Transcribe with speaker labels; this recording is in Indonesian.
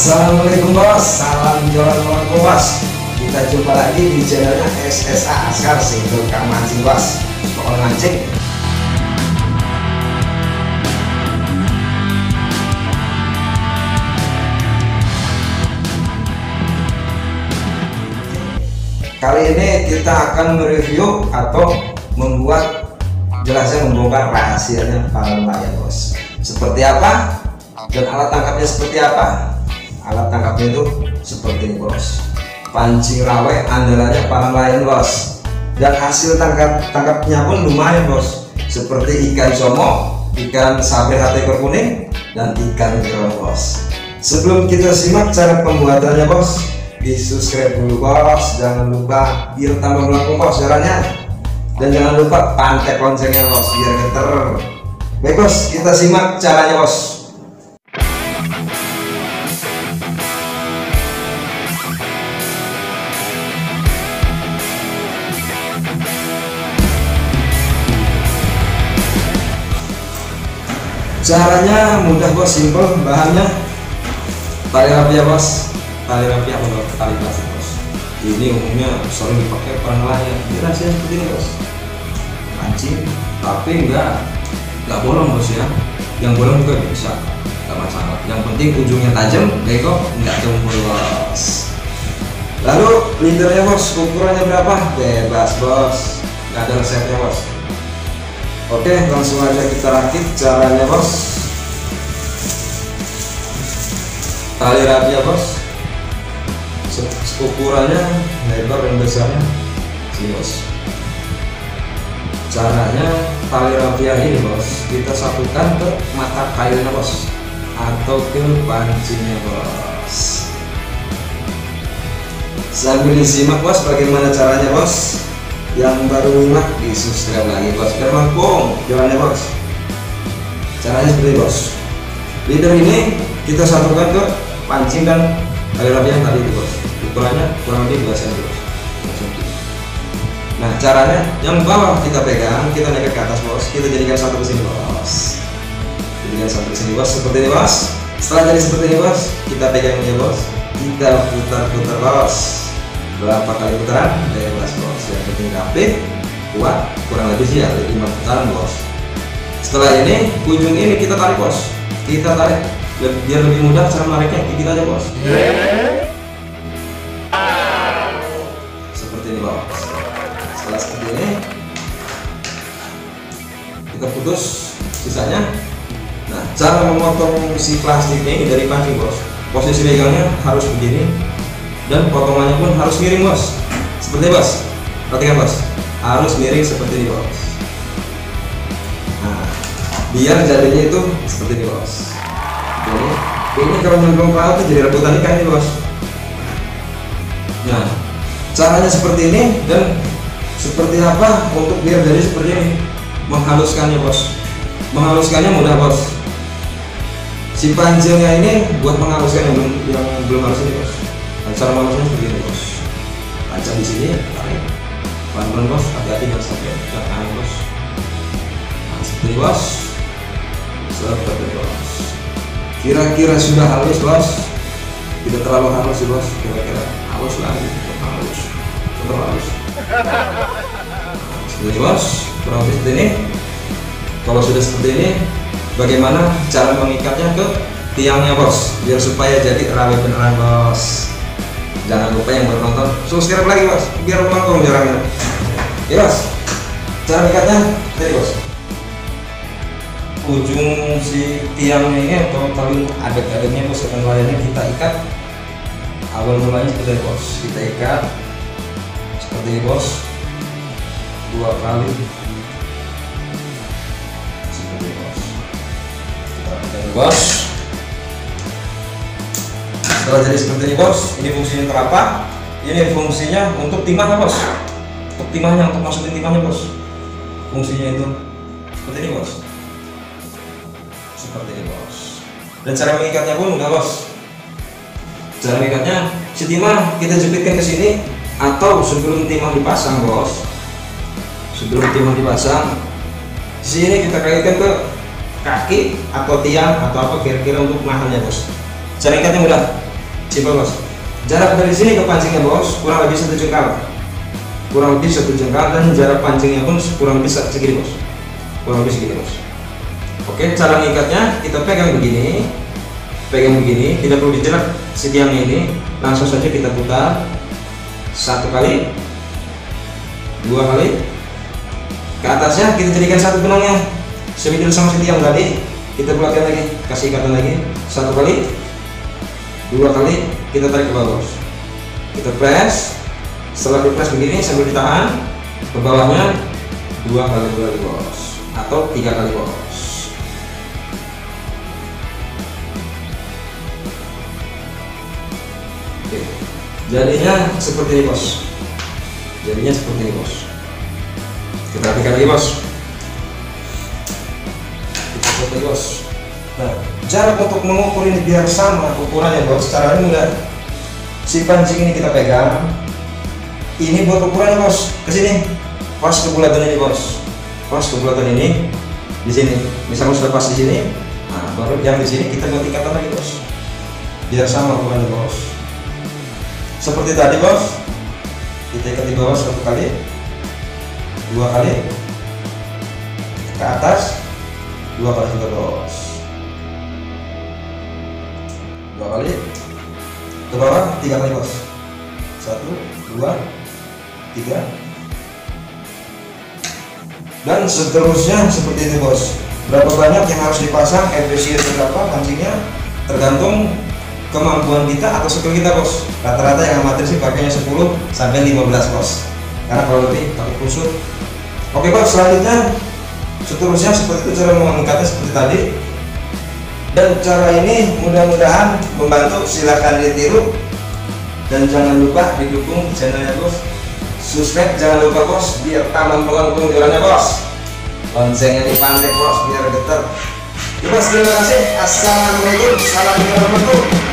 Speaker 1: Assalamualaikum bos, salam jualan bos. Kita jumpa lagi di channelnya SSA Askar, si tukang mancing bos. Soal mancing. Kali ini kita akan mereview atau membuat jelasnya, membongkar rahasianya para nelayan bos. Seperti apa dan alat tangkapnya seperti apa? Alat tangkapnya itu seperti ini bos, pancing rawe andalannya para nelayan bos, dan hasil tangkapnya pun lumayan bos, seperti ikan somo, ikan sabre hati ekor kuning, dan ikan kerang bos. Sebelum kita simak cara pembuatannya bos, di subscribe dulu bos, jangan lupa biar tambah melengkung bos caranya, dan jangan lupa pantek loncengnya bos biar geter. Baik bos, kita simak caranya bos. Caranya mudah bos, simple. Bahannya tali rapia bos, tali rapia atau tali plastik bos. Ini umumnya sering dipakai para nelayan. Ini rasanya seperti ini bos, pancing tapi nggak bolong bos ya. Yang bolong juga bisa, nggak masalah. Yang penting ujungnya tajam, beko nggak jempol bos. Lalu liternya bos, ukurannya berapa? Bebas bos, nggak ada resepnya bos. Oke, langsung aja kita rakit caranya bos. Tali rapia bos, ukurannya lebar dan besarnya sini bos. Caranya tali rapia ini bos, kita satukan ke mata kailnya bos, atau ke pancingnya bos. Sambil disimak bos bagaimana caranya bos. Yang baru nyimak di subscribe lagi bos, biar melengkung jalannya bos. Caranya seperti bos, leader ini kita satukan ke pancing dan tali rapia yang tadi itu bos. Ukurannya kurang lebih 2 cm bos. Nah caranya, yang bawah kita pegang, kita naik ke atas bos, kita jadikan satu ke sini bos. Jadikan satu ke sini bos, seperti ini bos. Setelah jadi seperti ini bos, kita pegangnya bos, kita putar-putar bos. Berapa kali putaran? Bebas bos, yang penting rapih, kuat, kurang lebih sih ya 5 putaran bos. Setelah ini, ujung ini kita tarik bos, kita tarik biar lebih mudah cara menariknya, gigit aja bos. Seperti ini bos. Setelah seperti ini, kita putus sisanya. Nah, cara memotong si plastiknya ini dari pancing bos, posisi pegangnya harus begini, dan potongannya pun harus miring bos, seperti ini bos. Perhatikan bos, harus miring seperti ini bos. Nah, biar jadinya itu seperti ini bos. Ini kalau nyemplung ke laut jadi rebutan ikan ini bos. Nah, caranya seperti ini, dan seperti apa untuk biar jadi seperti ini? Menghaluskannya bos. Menghaluskannya mudah bos. Si pancingnya ini buat menghaluskan yang belum halus ini bos. Cara menghalusnya seperti ini bos. Tancap di sini, tarik pelan-pelan bos, hati-hati jangan sampai jangan aneh bos. Nah, seperti ini bos, seperti ini bos. Kira-kira sudah halus bos, tidak terlalu halus sih bos, kira-kira halus lagi, halus, tetap halus. Seperti ini bos, kurang lebih seperti ini. Kalau sudah seperti ini, bagaimana cara mengikatnya ke tiangnya bos, biar supaya jadi rawe beneran bos. Jangan lupa yang baru nonton subscribe lagi bos, biar melengkung jaraknya. Ya bos, cara ikatnya tadi bos, ujung si tiangnya ini atau tali adet-adetnya bos, ikan nelayannya kita ikat. Awal mulanya seperti ini bos, kita ikat seperti ini bos, 2 kali seperti ini bos. Kita ikat bos. Setelah jadi seperti ini bos, ini fungsinya untuk apa? Ini fungsinya untuk timah bos, untuk timahnya, untuk masukin timahnya bos. Fungsinya itu seperti ini bos, seperti ini bos. Dan cara mengikatnya pun mudah bos. Cara mengikatnya, si timah kita jepitkan ke sini, atau sebelum timah dipasang bos, sebelum timah dipasang, di sini kita kaitkan ke kaki atau tiang atau apa kira-kira untuk nahannya bos. Cara ikatnya mudah, Simpel bos. Jarak dari sini ke pancingnya bos kurang lebih 1 jengkal, dan jarak pancingnya pun kurang lebih segini bos, Oke, cara ngikatnya kita pegang begini, tidak perlu dijerat si tiangnya ini, langsung saja kita putar 1 kali, 2 kali, ke atasnya kita jadikan 1 benangnya semidul sama si tiang tadi, kita bulatkan lagi, kasih ikatan lagi 1 kali, 2 kali, kita tarik ke bawah bos, kita press. Setelah di press begini sambil ditahan ke bawahnya 2 kali bos, atau 3 kali bos. Oke, jadinya seperti ini bos, kita rapikan lagi bos, Nah, jarak untuk mengukur ini biar sama ukurannya bos, caranya mudah. Si pancing ini kita pegang, ini buat ukurannya bos, ke sini pas ke bulatan ini bos, di sini misalnya sudah pas di sini, nah baru yang di sini kita buat ikatan lagi bos, biar sama ukurannya bos. Seperti tadi bos, kita ikat di bawah 1 kali, 2 kali, ke atas 2 kali juga bos, 2 kali, ke bawah 3 kali bos, 1, 2, 3, dan seterusnya seperti itu bos. Berapa banyak yang harus dipasang, efisiensi berapa pancingnya tergantung kemampuan kita atau skill kita bos. Rata-rata yang amatir sih pakainya 10 sampai 15 bos, karena kalau lebih takut kusut. Oke bos, selanjutnya seterusnya seperti itu cara mengangkatnya seperti tadi, dan cara ini mudah-mudahan membantu. Silahkan ditiru dan jangan lupa didukung channelnya bos, subscribe jangan lupa bos, biar tambah melengkung jalannya bos, loncengnya dipandek bos biar getar. Terima kasih. Assalamualaikum, salam warahmatullahi wabarakatuh.